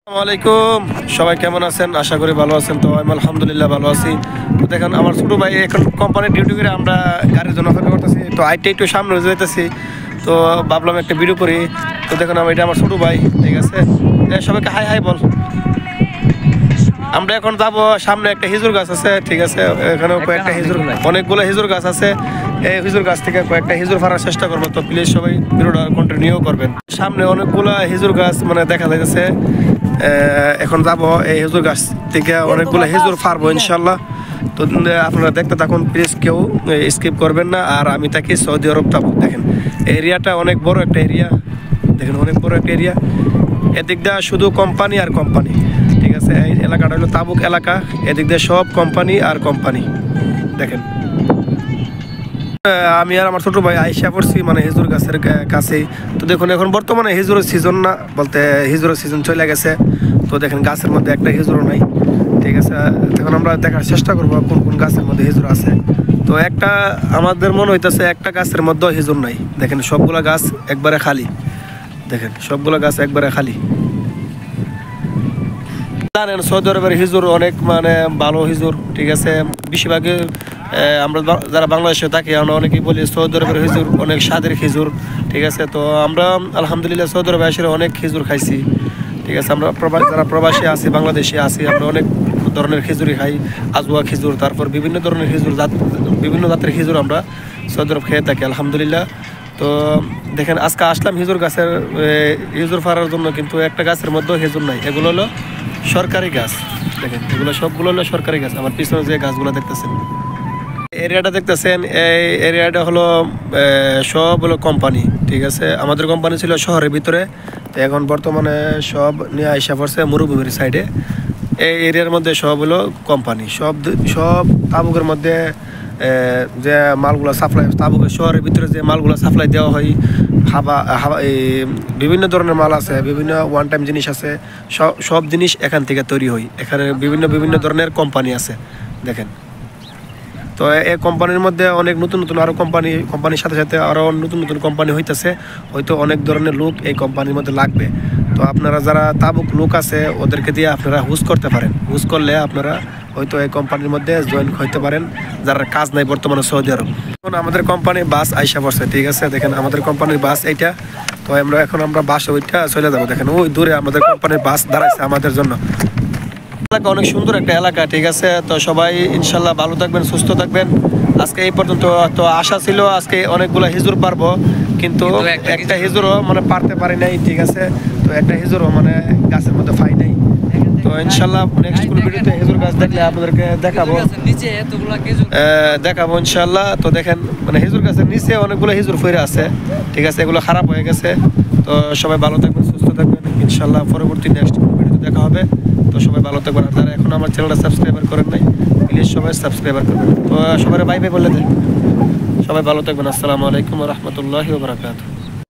আসসালামাইকুম, সবাই কেমন আছেন? আশা করি ভালো আছেন। তো আমি আলহামদুলিল্লাহ ভালো আছি। তো দেখেন আমার ছোটো ভাই এখন কোম্পানির ডিউটি করে আমরা গাড়ির জন্য অপেক্ষা করতেছি। তো আইটা একটু সামনে যেতেছি, তো ভাবলাম একটা ভিডিও করি। তো দেখুন এটা আমার ছোটো ভাই, ঠিক আছে। সবাইকে হাই হাই বল। আমরা এখন যাবো, সামনে একটা হিজুর গাছ আছে, ঠিক আছে। এখানে কয়েকটা হিজুর, অনেকগুলো হিজুর গাছ আছে। এই হিজুর গাছ থেকে কয়েকটা হিজুর ফাড়ার চেষ্টা করবো। তো প্লিজ সবাই ভিডিওটা কন্টিনিউ করবেন। সামনে অনেকগুলো হিজুর গাছ মানে দেখা যাচ্ছে। এখন যাবো এই হিজুর গাছ থেকে অনেকগুলো হিজুর ফাড়বো ইনশাল্লাহ। তো আপনারা দেখতে থাকুন, প্লিজ কেউ স্কিপ করবেন না। আর আমি থাকি সৌদি আরব যাবো। দেখেন এরিয়াটা অনেক বড় একটা এরিয়া, দেখেন অনেক বড় একটা এরিয়া। এদিক দিয়ে শুধু কোম্পানি আর কোম্পানি, ঠিক আছে। এই এলাকাটা হলো তাবুক এলাকা, এদিক দিয়ে সব কোম্পানি আর কোম্পানি। দেখেন আমি আর আমার ছোটো ভাই আইসা পড়ছি মানে হিজুর গাছের কাছেই। তো দেখুন এখন বর্তমানে হিজুরের সিজন না, বলতে হিজুরের সিজন চলে গেছে। তো দেখেন গাছের মধ্যে একটা হিজুরও নাই, ঠিক আছে। এখন আমরা দেখার চেষ্টা করবো কোন কোন গাছের মধ্যে হিজুর আছে। তো একটা আমাদের মনে হইতেছে একটা গাছের মধ্যেও হিজুর নাই। দেখেন সবগুলা গাছ একবারে খালি, দেখেন সবগুলো গাছ একবারে খালি। জানেন সৌদি আরবের হিজুর অনেক মানে ভালো হিজুর, ঠিক আছে। বেশিরভাগই আমরা যারা বাংলাদেশে থাকি আমরা অনেকেই বলি সৌদি আরবের হিজুর অনেক স্বাদের খিজুর, ঠিক আছে। তো আমরা আলহামদুলিল্লাহ সৌদি আরবে এসে অনেক খিজুর খাইছি, ঠিক আছে। আমরা যারা প্রবাসী আছি, বাংলাদেশে আছি, আমরা অনেক ধরনের খিজুরি খাই। আজওয়া খিজুর, তারপর বিভিন্ন ধরনের খিজুর, বিভিন্ন জাতের খিজুর আমরা সৌদি আরব খেয়ে থাকি আলহামদুলিল্লাহ। তো দেখেন আজকে আসলাম হিজুর গাছের হিজুর ফাড়ার জন্য, কিন্তু একটা গাছের মধ্যেও হিজুর নাই। এগুলো হলো সরকারি গাছ, দেখেন এগুলো সবগুলো হলো সরকারি গাছ। আমার পিছনে যে গাছগুলো দেখতেছেন, এরিয়াটা দেখতেছেন, এই এরিয়াটা হলো সব হলো কোম্পানি, ঠিক আছে। আমাদের কোম্পানি ছিল শহরের ভিতরে, তো এখন বর্তমানে সব নিয়ে আইসা পড়ছে মরুভূমির সাইডে। এই এরিয়ার মধ্যে সব হলো কোম্পানি, সব তাবুকের মধ্যে যে মালগুলো সাপ্লাই, তাবুকের শহরের ভিতরে যে মালগুলো সাপ্লাই দেওয়া হয়, বিভিন্ন ধরনের মাল আছে, বিভিন্ন ওয়ান টাইম জিনিস আছে, সব জিনিস এখান থেকে তৈরি হয়। এখানে বিভিন্ন ধরনের কোম্পানি আছে, দেখেন। তো এই কোম্পানির মধ্যে অনেক নতুন নতুন আরও কোম্পানির সাথে সাথে আরও নতুন নতুন কোম্পানি হইতেছে। হয়তো অনেক ধরনের লোক এই কোম্পানির মধ্যে লাগবে। তো আপনারা যারা তাবুক লোক আছে ওদেরকে দিয়ে আপনারা হুজ করতে পারেন। হুজ করলে আপনারা হয়তো এই কোম্পানির মধ্যে জয়েন হইতে পারেন, যারা কাজ নাই বর্তমানে সৌদি আরব। এখন আমাদের কোম্পানির বাস আইসা পড়ছে, ঠিক আছে। দেখেন আমাদের কোম্পানির বাস এইটা। তো এখন আমরা বাসে ওইটা চলে যাবো। দেখেন ওই দূরে আমাদের কোম্পানির বাস দাঁড়াইছে আমাদের জন্য। এলাকা অনেক সুন্দর একটা এলাকা, ঠিক আছে। তো সবাই ইনশাল্লাহ ভালো থাকবেন, সুস্থ থাকবেন। আজকে এই পর্যন্ত। তো আশা ছিল আজকে অনেকগুলো হিজুর পারবো, কিন্তু একটা হিজুরও মানে পারতে পারি নাই, ঠিক আছে। তো একটা হিজুরও মানে গাছের মধ্যে পাই নাই। তো ইনশাল্লাহ নেক্সট কোনো ভিডিওতে হিজুর গাছ দেখলে আপনাদেরকে দেখাবো ইনশাল্লাহ। তো দেখেন মানে হিজুর গাছের নিচে অনেকগুলো হিজুর ফিরে আছে, ঠিক আছে। এগুলো খারাপ হয়ে গেছে। তো সবাই ভালো থাকবেন, সুস্থ থাকবেন ইনশাল্লাহ। পরবর্তী নেক্সট কোনো ভিডিওতে দেখা হবে। তো সবাই ভালো থাকবেন। আর যারা এখন আমার চ্যানেলটা সাবস্ক্রাইবার করেন নাই, প্লিজ সবাই সাবস্ক্রাইবার করবেন। তো সবাই বাই বাই বলে দেয়। সবাই ভালো থাকবেন। আসসালামু আলাইকুম ওয়া রাহমাতুল্লাহি ওয়া বারাকাতুহু।